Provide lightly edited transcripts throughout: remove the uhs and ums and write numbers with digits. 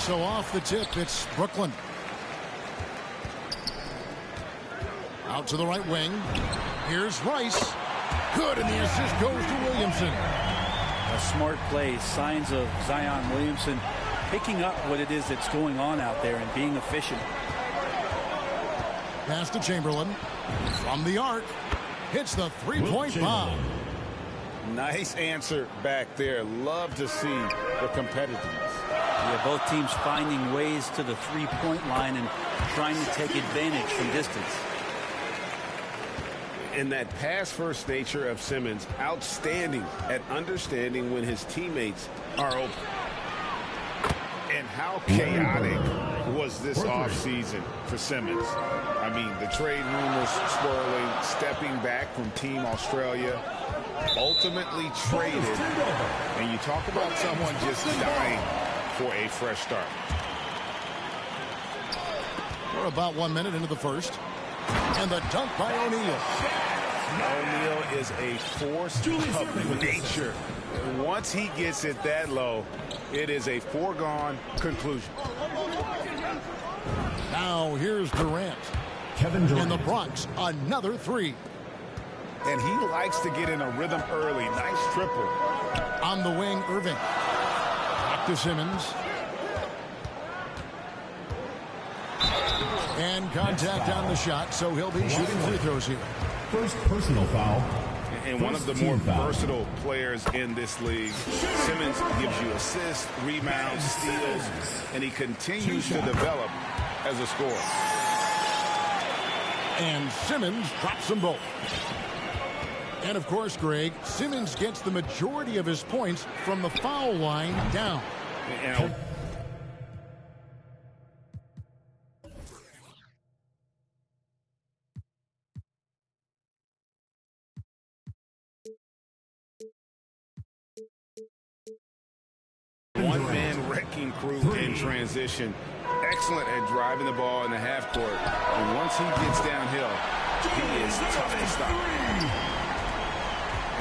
So off the tip, it's Brooklyn. Out to the right wing. Here's Rice. Good, and the assist goes to Williamson. A smart play. Signs of Zion Williamson picking up what it is that's going on out there and being efficient. Pass to Chamberlain. From the arc. Hits the three-point bomb. Nice answer back there. Love to see the competitiveness. Yeah, both teams finding ways to the three-point line and trying to take advantage from distance. And that pass-first nature of Simmons, outstanding at understanding when his teammates are open. And how chaotic was this offseason for Simmons? I mean, the trade rumors swirling, stepping back from Team Australia, ultimately traded. And you talk about someone just dying for a fresh start. We're about 1 minute into the first. And the dunk by O'Neal. O'Neal is a force of nature. Once he gets it that low, it is a foregone conclusion. Now here's Durant. Kevin Durant. In the Bronx, another three. And he likes to get in a rhythm early. Nice triple. On the wing, Irving. Back to Simmons. And contact on the shot, so he'll be shooting free throws here. First personal foul. And one of the more versatile players in this league. Simmons gives you assists, rebounds, steals, and he continues to develop as a scorer. And Simmons drops them both. And of course, Greg, Simmons gets the majority of his points from the foul line down. And one-man wrecking crew in transition. Excellent at driving the ball in the half court. And once he gets downhill, he is tough to stop.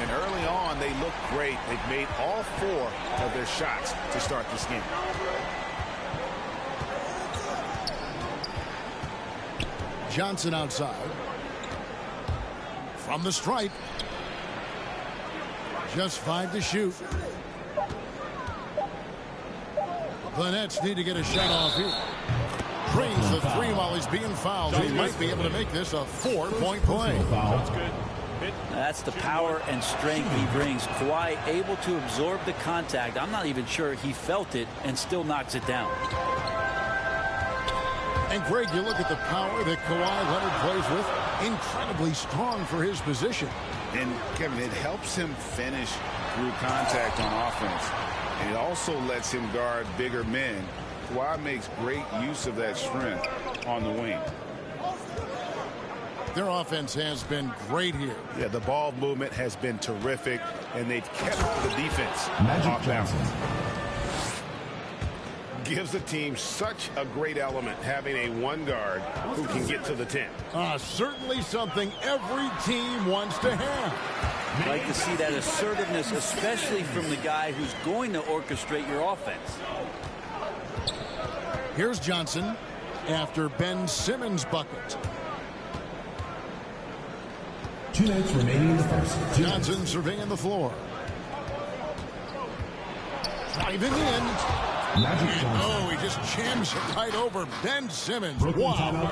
And early on, they look great. They've made all four of their shots to start this game. Johnson outside. From the stripe. Just 5 to shoot. The Nets need to get a shot off here. Drains the three while he's being fouled. He might be able to make this a 4-point play. That's good. That's the power and strength he brings. Kawhi able to absorb the contact. I'm not even sure he felt it and still knocks it down. And Greg, you look at the power that Kawhi Leonard plays with. Incredibly strong for his position. And Kevin, it helps him finish through contact on offense. And it also lets him guard bigger men. Kawhi makes great use of that strength on the wing. Their offense has been great here. Yeah, the ball movement has been terrific, and they've kept the defense off balance. Gives the team such a great element having a one guard who can get to the 10. Certainly something every team wants to have. Like to see that assertiveness, especially from the guy who's going to orchestrate your offense. Here's Johnson after Ben Simmons' bucket. 2 minutes remaining in the first. Johnson surveying the floor. Driving in. Oh, he just jams it right over Ben Simmons. Wow.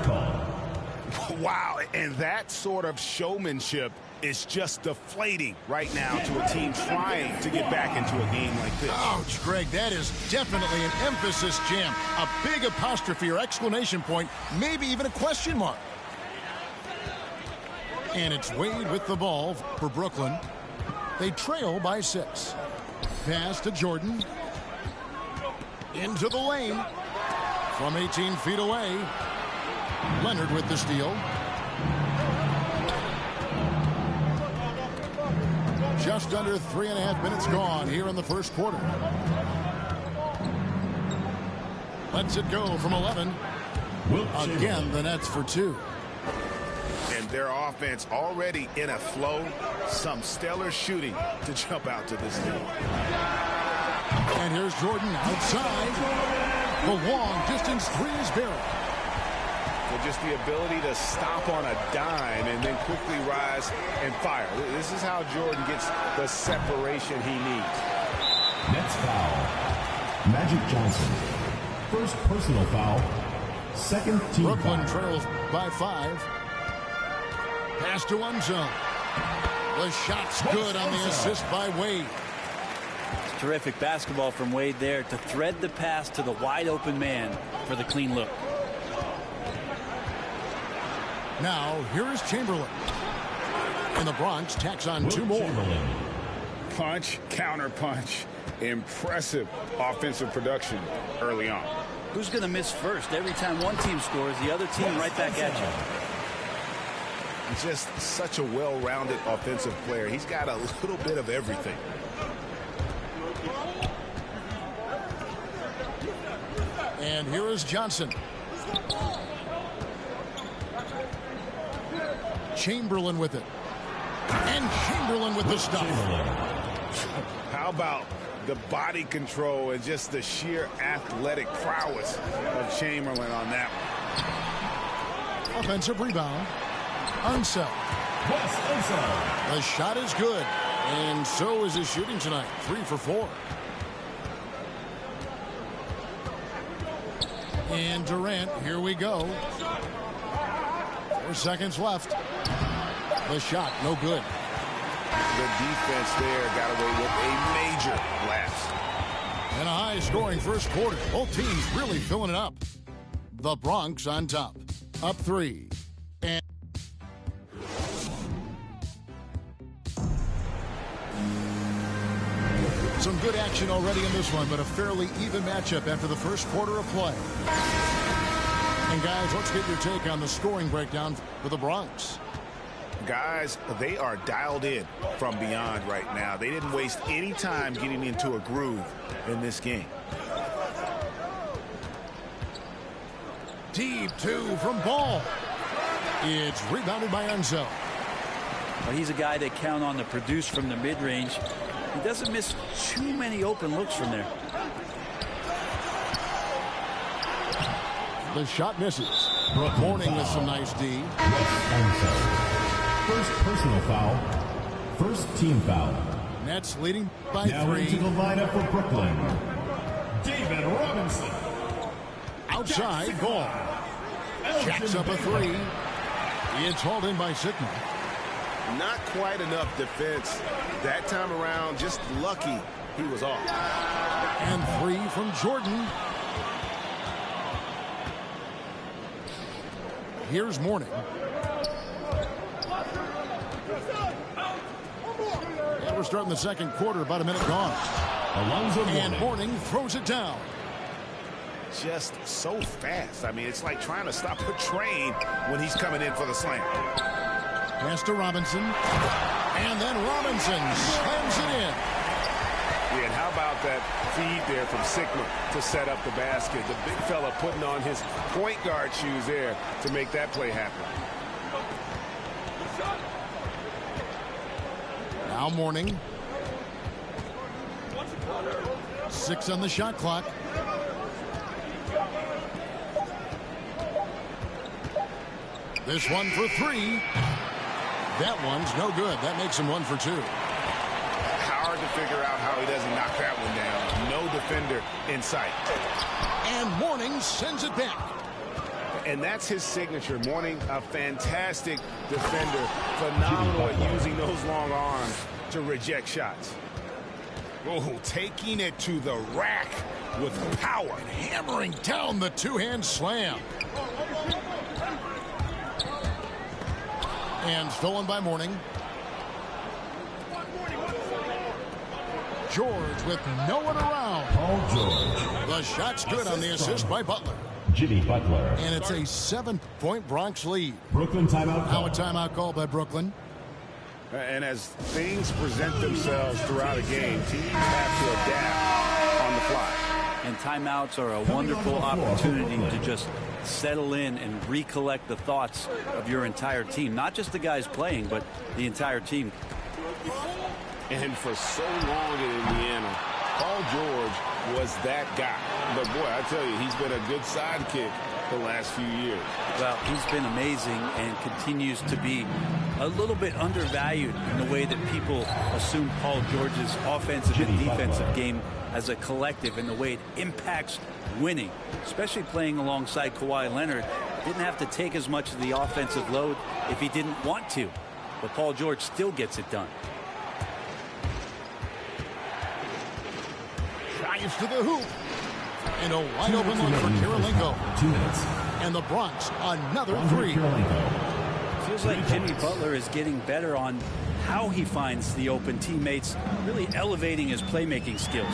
Wow, and that sort of showmanship is just deflating right now to a team trying to get back into a game like this. Ouch, Greg, that is definitely an emphasis jam. A big apostrophe or exclamation point, maybe even a question mark. And it's Wade with the ball for Brooklyn. They trail by 6. Pass to Jordan. Into the lane. From 18 feet away. Leonard with the steal. Just under 3.5 minutes gone here in the first quarter. Lets it go from 11. Again, the Nets for 2. And their offense already in a flow. Some stellar shooting to jump out to this lead. And here's Jordan outside. The long distance three is buried. With just the ability to stop on a dime and then quickly rise and fire. This is how Jordan gets the separation he needs. Next foul. Magic Johnson. First personal foul. Second team Brooklyn foul. trails by 5. Pass to Unzo. The shot's good on the assist by Wade. It's terrific basketball from Wade there to thread the pass to the wide open man for the clean look. Now, here is Chamberlain. And the Bronx tacks on 2 more. Punch, counter punch. Impressive offensive production early on. Who's going to miss first? Every time one team scores, the other team right back at you. Just such a well-rounded offensive player. He's got a little bit of everything. And here is Johnson. Chamberlain with it. And Chamberlain with the stuff. How about the body control and just the sheer athletic prowess of Chamberlain on that one? Offensive rebound. Unseld. The shot is good. And so is his shooting tonight. 3 for 4. And Durant, here we go. 4 seconds left. The shot, no good. The defense there got away with a major lapse. And a high-scoring first quarter. Both teams really filling it up. The Bronx on top. Up 3. And some good action already in this one, but a fairly even matchup after the first quarter of play. And guys, let's get your take on the scoring breakdown for the Bronx. Guys, they are dialed in from beyond right now. They didn't waste any time getting into a groove in this game. Deep 2 from Ball. It's rebounded by Enzo. Well, he's a guy they count on to produce from the mid-range. He doesn't miss too many open looks from there. The shot misses. Morning with some nice D. First personal foul. First team foul. Nets leading by Now 3. into the lineup for Brooklyn. David Robinson. Outside, Ball. Jacks up a 3. It's hauled in by Sigma. Not quite enough defense that time around. Just lucky he was off. And 3 from Jordan. Here's Morning. And we're starting the second quarter, about a minute gone. Alonzo And Morning throws it down. Just so fast. I mean, it's like trying to stop a train when he's coming in for the slam. Pass to Robinson. And then Robinson slams it in. Yeah, and how about that feed there from Sigma to set up the basket? The big fella putting on his point guard shoes there to make that play happen. Now Morning. 6 on the shot clock. This one for 3. That one's no good. That makes him 1 for 2. Hard to figure out how he doesn't knock that one down. No defender in sight. And Morning sends it back. And that's his signature. Morning, a fantastic defender. Phenomenal at using those long arms to reject shots. Oh, taking it to the rack with power. And hammering down the two-hand slam. And stolen by Morning. George with no one around. Paul George. The shot's good on the assist by Butler. Jimmy Butler. And it's a 7-point Bronx lead. Brooklyn timeout. Now a timeout call by Brooklyn. And as things present themselves throughout a game, teams have to adapt on the fly. And timeouts are a wonderful opportunity to just settle in and recollect the thoughts of your entire team. Not just the guys playing, but the entire team. And for so long in Indiana, Paul George was that guy. But, boy, I tell you, he's been a good sidekick the last few years. Well, he's been amazing and continues to be a little bit undervalued in the way that people assume Paul George's offensive and defensive game as a collective and the way it impacts winning, especially playing alongside Kawhi Leonard. Didn't have to take as much of the offensive load if he didn't want to, but Paul George still gets it done. Drives to the hoop. And a wide open look for Kirilenko. 2 minutes. And the Bronx, another three. Feels like Jimmy Butler is getting better on how he finds the open teammates, really elevating his playmaking skills.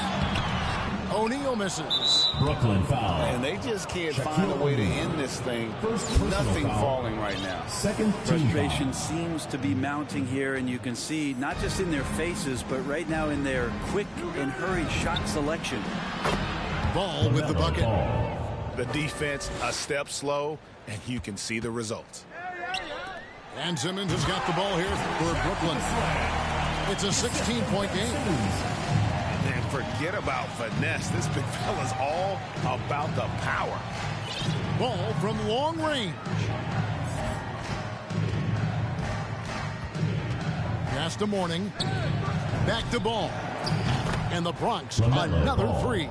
O'Neal misses. Brooklyn foul. And they just can't find a way to end this thing. Nothing falling right now. Second Frustration seems to be mounting here, and you can see not just in their faces, but right now in their quick and hurried shot selection. Ball with the bucket. The defense a step slow, and you can see the results. And Simmons has got the ball here for Brooklyn. It's a 16-point game. And forget about finesse. This big fella's all about the power. Ball from long range. Pass to Mourning. Back to Ball. And the Bronx, another three.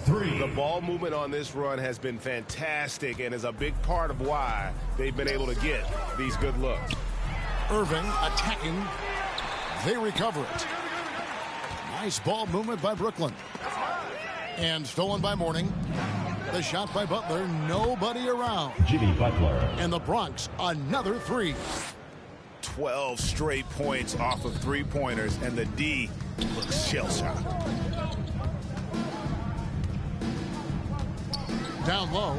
The ball movement on this run has been fantastic and is a big part of why they've been able to get these good looks. Irving attacking. They recover it. Nice ball movement by Brooklyn. And stolen by Mourning. The shot by Butler. Nobody around. Jimmy Butler. And the Bronx, another three. 12 straight points off of three-pointers, and the D looks shell-shocked. Down low,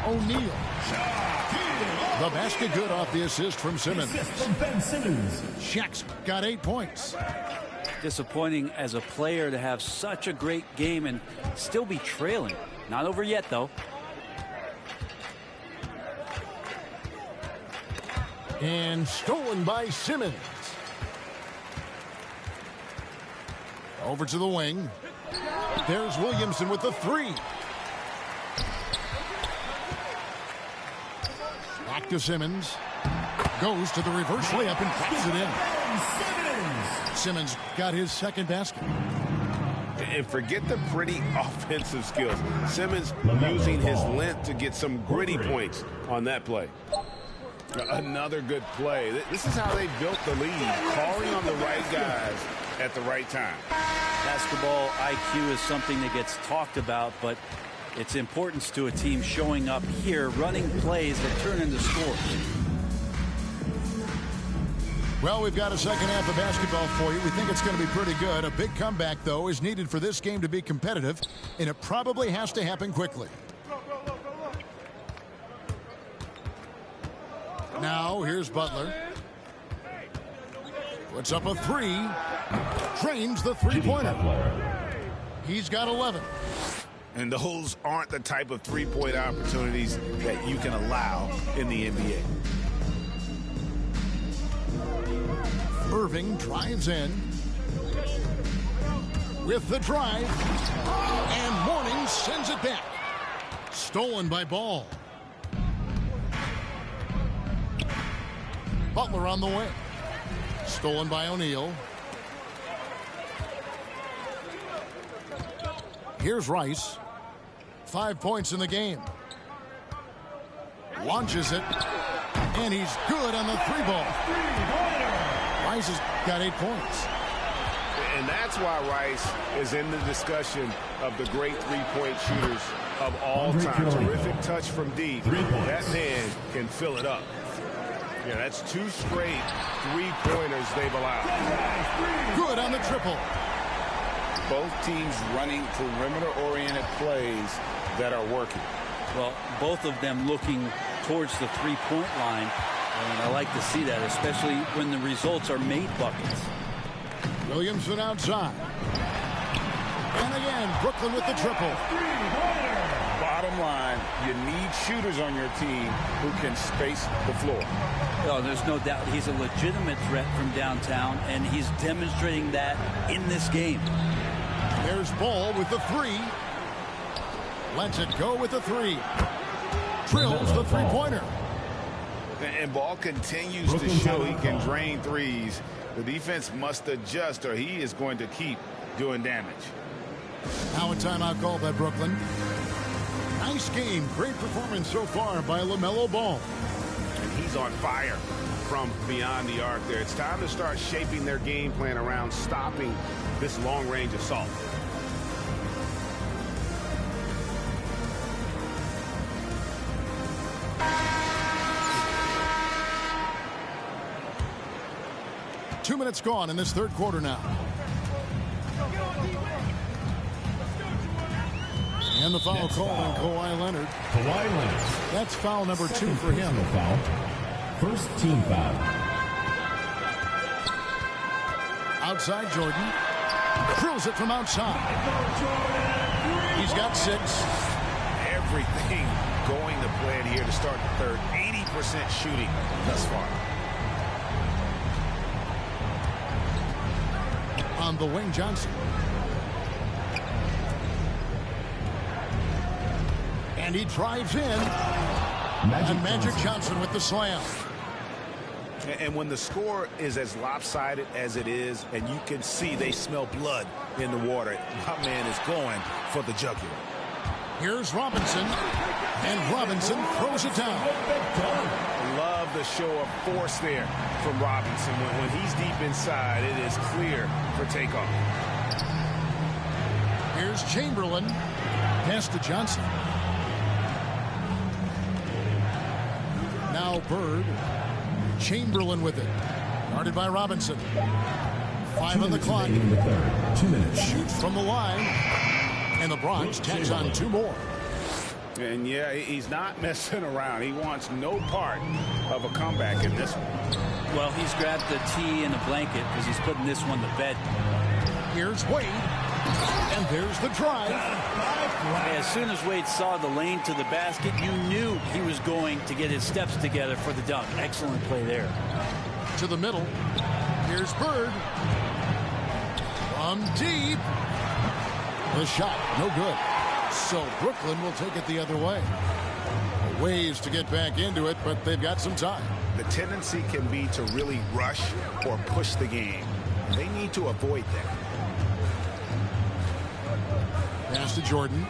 O'Neal. The basket good off the assist from Simmons. Ben Simmons. Shaq's got 8 points. Disappointing as a player to have such a great game and still be trailing. Not over yet, though. And stolen by Simmons. Over to the wing. There's Williamson with the three. Back to Simmons. Goes to the reverse layup and puts it in. Simmons got his second basket. And forget the pretty offensive skills. Simmons using his length to get some gritty points on that play. Another good play. This is how they built the lead, calling on the right guys at the right time. Basketball IQ is something that gets talked about, but its importance to a team showing up here, running plays that turn into scores. Well, we've got a second half of basketball for you. We think it's going to be pretty good. A big comeback, though, is needed for this game to be competitive, and it probably has to happen quickly. Now, here's Butler. Puts up a three. Drains the three-pointer. He's got 11. And those aren't the type of three-point opportunities that you can allow in the NBA. Irving drives in. With the drive. And Mourning sends it back. Stolen by Ball. Butler on the way. Stolen by O'Neal. Here's Rice. 5 points in the game. Launches it. And he's good on the three ball. Rice has got 8 points. And that's why Rice is in the discussion of the great three-point shooters of all time. Terrific touch from deep. That man can fill it up. Yeah, that's 2 straight three-pointers they've allowed. Good on the triple. Both teams running perimeter-oriented plays that are working. Well, both of them looking towards the three-point line, and I like to see that, especially when the results are made buckets. Williamson outside. And again, Brooklyn with the triple. Bottom line, you need shooters on your team who can space the floor. Oh, there's no doubt he's a legitimate threat from downtown, and he's demonstrating that in this game. There's Ball with the three. Lets it go with the three. Drills the three-pointer. And Ball continues to show he can drain threes. The defense must adjust or he is going to keep doing damage. Now a timeout called by Brooklyn. Nice game. Great performance so far by LaMelo Ball. And he's on fire from beyond the arc there. It's time to start shaping their game plan around stopping this long-range assault. Two minutes gone in this third quarter now. And the foul call on Kawhi Leonard. Kawhi Leonard. That's foul number 2 for him. Foul. First team foul. Outside Jordan. Drills it from outside. He's got 6. Everything going to plan here to start the third. 80% shooting thus far. On the wing, Johnson. And he drives in. And Magic Johnson with the slam. And when the score is as lopsided as it is, and you can see they smell blood in the water, my man is going for the jugular. Here's Robinson. And Robinson throws it down. Love the show of force there from Robinson. When he's deep inside, it is clear for takeoff. Here's Chamberlain. Pass to Johnson. Now Bird. Chamberlain with it. Guarded by Robinson. 5 on the clock. 2 minutes. Shoots from the line. And the Bronx tacks on 2 more. And yeah, he's not messing around. He wants no part of a comeback in this one. Well, he's grabbed the tee and a blanket because he's putting this one to bed. Here's Wade. And there's the drive. As soon as Wade saw the lane to the basket, you knew he was going to get his steps together for the dunk. Excellent play there. To the middle. Here's Bird. From deep. The shot, no good. So Brooklyn will take it the other way. Ways to get back into it, but they've got some time. The tendency can be to really rush or push the game. They need to avoid that. Pass to Jordan.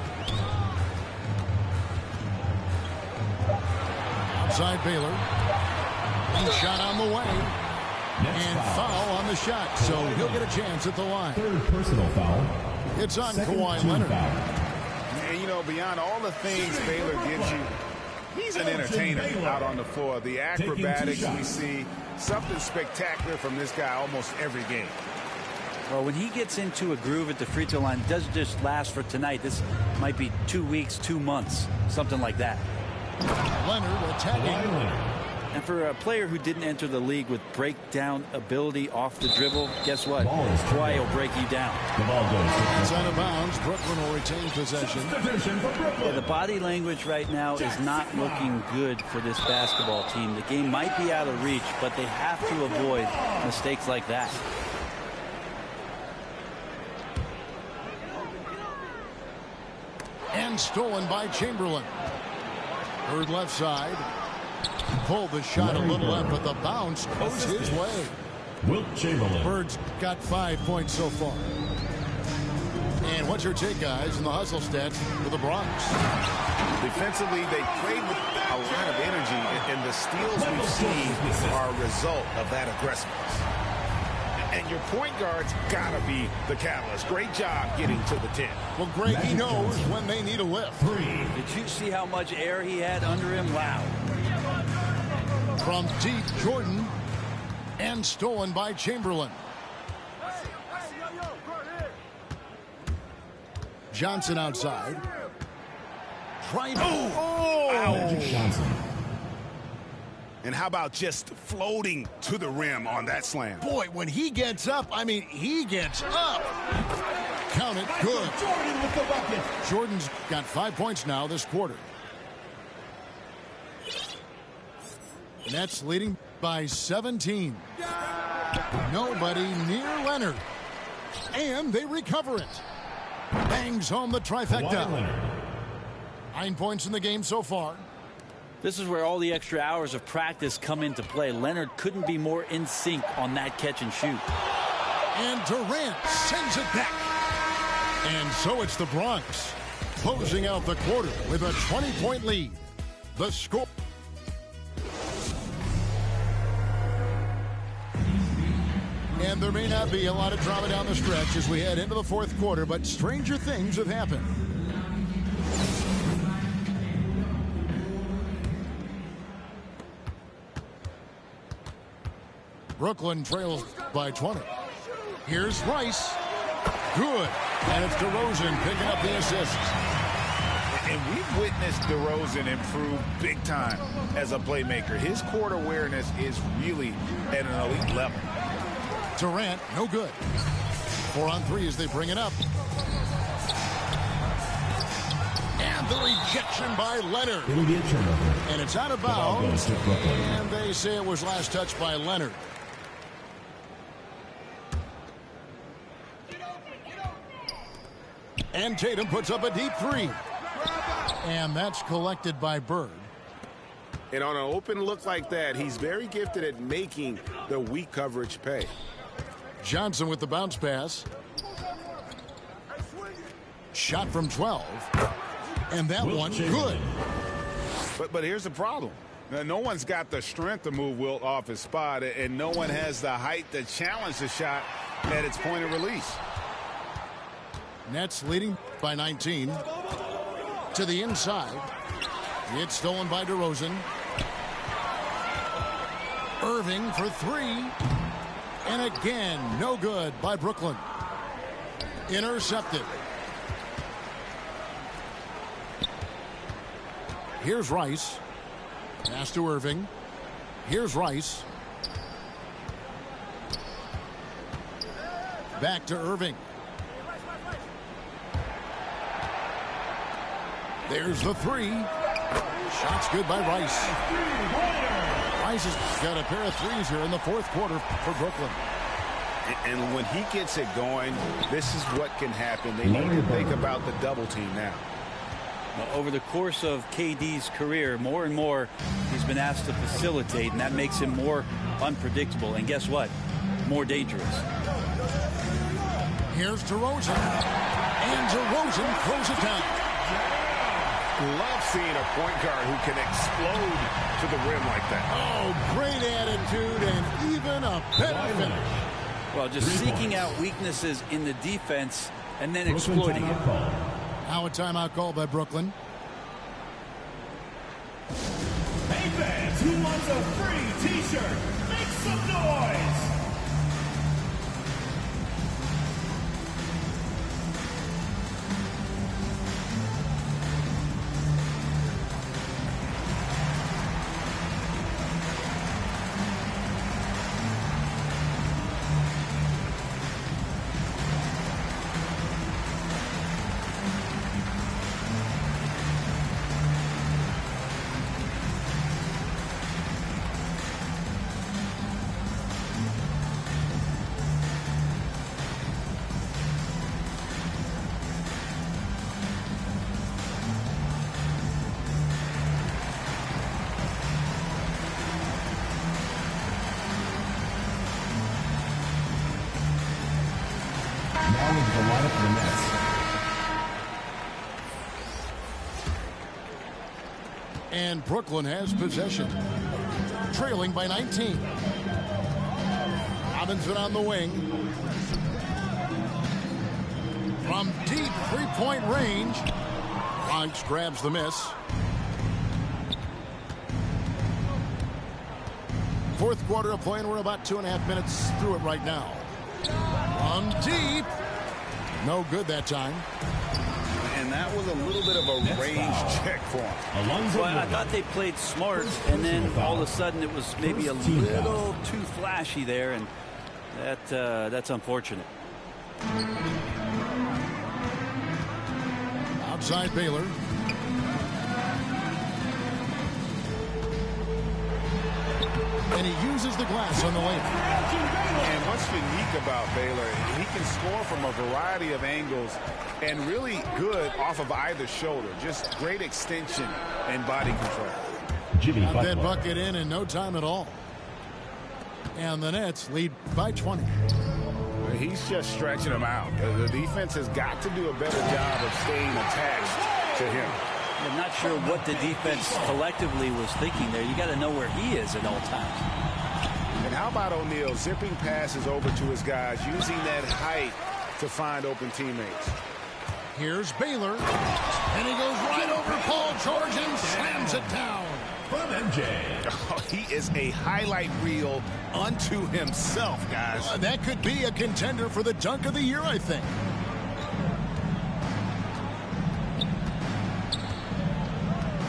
Outside Baylor. And shot on the way. And foul on the shot. So he'll get a chance at the line. Third personal foul. It's on Second Kawhi team Leonard. foul. And, you know, beyond all the things Baylor gives you, he's an entertainer out on the floor. The acrobatics we see, something spectacular from this guy almost every game. Well, when he gets into a groove at the free throw line, it doesn't just last for tonight. This might be 2 weeks, 2 months, something like that. Leonard attacking. And for a player who didn't enter the league with breakdown ability off the dribble, guess what? Kawhi will break you down. The ball goes. It's out of bounds. Brooklyn will retain possession. Yeah, the body language right now is not looking good for this basketball team. The game might be out of reach, but they have to avoid mistakes like that. And stolen by Chamberlain. Third left side. Pulled the shot a little left, but the bounce goes his way. Wilt Chamberlain. Bird's got 5 points so far. And what's your take, guys, in the hustle stats for the Bronx? Defensively, they played with a lot of energy, and the steals we've seen are a result of that aggressiveness. And your point guard's got to be the catalyst. Great job getting to the 10. Well, Greg, he knows when they need a lift. Did you see how much air he had under him? Wow. From deep, Jordan. And stolen by Chamberlain. Johnson outside. Driving. Oh! Johnson. And how about just floating to the rim on that slam? Boy, when he gets up, I mean, he gets up. Count it, good. Jordan with the bucket. Jordan's got 5 points now this quarter. Nets leading by 17. Nobody near Leonard. And they recover it. bangs home the trifecta. Kawhi Leonard. 9 points in the game so far. This is where all the extra hours of practice come into play. Leonard couldn't be more in sync on that catch and shoot. And Durant sends it back. And so it's the Bronx closing out the quarter with a 20-point lead. The score. And there may not be a lot of drama down the stretch as we head into the fourth quarter, but stranger things have happened. Brooklyn trails by 20. Here's Rice. Good. And it's DeRozan picking up the assist. And we've witnessed DeRozan improve big time as a playmaker. His court awareness is really at an elite level. Durant, no good. 4 on 3 as they bring it up. And the rejection by Leonard. It'll be a turnover. And it's out of bounds. And they say it was last touched by Leonard. And Tatum puts up a deep 3. And that's collected by Bird. And on an open look like that, he's very gifted at making the weak coverage pay. Johnson with the bounce pass. Shot from 12. And that one good. But here's the problem. Now, no one's got the strength to move Wilt off his spot, and no one has the height to challenge the shot at its point of release. Nets leading by 19. To the inside. It's stolen by DeRozan. Irving for 3. And again, no good by Brooklyn. Intercepted. Here's Rice. Pass to Irving. Here's Rice. Back to Irving. There's the 3. Shot's good by Rice. Rice has got a pair of 3s here in the fourth quarter for Brooklyn. And when he gets it going, this is what can happen. They need to think about the double team now. Over the course of KD's career, more and more he's been asked to facilitate, and that makes him more unpredictable. And guess what? More dangerous. Here's DeRozan. And DeRozan throws it down. Love seeing a point guard who can explode to the rim like that. Oh, great attitude and even a better finish. Well, just seeking out weaknesses in the defense and then exploiting it. Now a timeout call by Brooklyn. Hey fans, who wants a free t-shirt? Make some noise! Now with the lineup for the Nets. And Brooklyn has possession. Trailing by 19. Robinson on the wing. From deep three-point range. Bronx grabs the miss. Fourth quarter of play, and we're about 2.5 minutes through it right now. From deep. No good that time. And that was a little bit of a range check for him. Well, I thought they played smart, and then all of a sudden it was maybe a little too flashy there, and that's unfortunate. Outside Baylor. And he uses the glass on the lane. And what's unique about Baylor, he can score from a variety of angles and really good off of either shoulder. Just great extension and body control. Got that bucket in no time at all. And the Nets lead by 20. He's just stretching them out. The defense has got to do a better job of staying attached to him. I'm not sure what the defense collectively was thinking there. You got to know where he is at all times. And how about O'Neal zipping passes over to his guys, using that height to find open teammates. Here's Baylor. And he goes right over Paul George and slams it down. From MJ. Oh, he is a highlight reel unto himself, guys. That could be a contender for the dunk of the year, I think.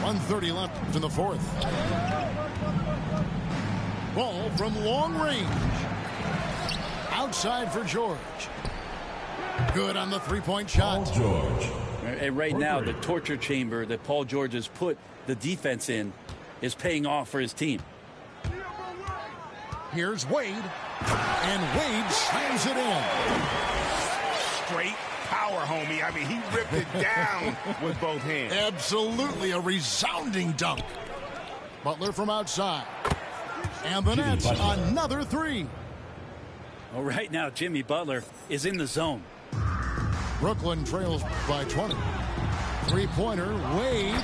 .130 left in the fourth. Ball from long range. Outside for George. Good on the three-point shot. Paul George. And right now, the torture chamber that Paul George has put the defense in is paying off for his team. Here's Wade. And Wade slams it in. Straight power, homie. I mean, he ripped it down with both hands. Absolutely a resounding dunk. Butler from outside. And the Nets, another three. Well, right now, Jimmy Butler is in the zone. Brooklyn trails by 20. Three-pointer, Wade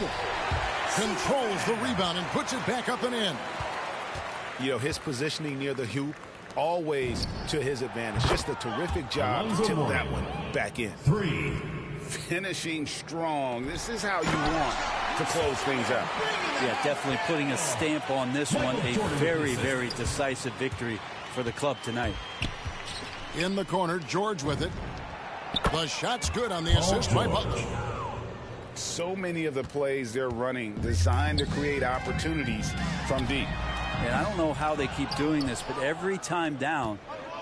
controls the rebound and puts it back up and in. You know, his positioning near the hoop, always to his advantage. Just a terrific job to tip that one back in. Three. Finishing strong. This is how you want to close things out. Yeah, definitely putting a stamp on this one. A very, very decisive victory for the club tonight. In the corner, George with it. The shot's good on the assist by Butler. So many of the plays they're running designed to create opportunities from deep. And I don't know how they keep doing this, but every time down,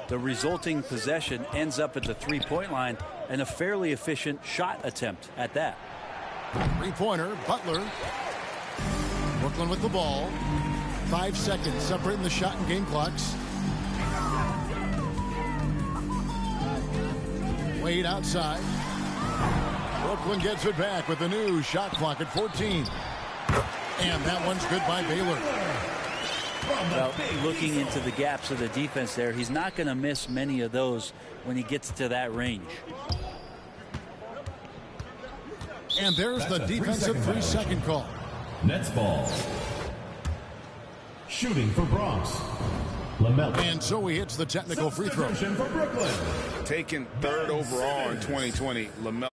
the resulting possession ends up at the three-point line and a fairly efficient shot attempt at that. Three-pointer, Butler. Brooklyn with the ball. 5 seconds separating the shot and game clocks. Wade outside. Brooklyn gets it back with the new shot clock at 14. And that one's good by Baylor. Well, looking into the gaps of the defense there, he's not going to miss many of those when he gets to that range. And there's the defensive 3-second call. Nets ball. Shooting for Bronx. LaMelo. And so he hits the technical free throw. Substitution for Brooklyn. Taken third overall in 2020, LaMelo.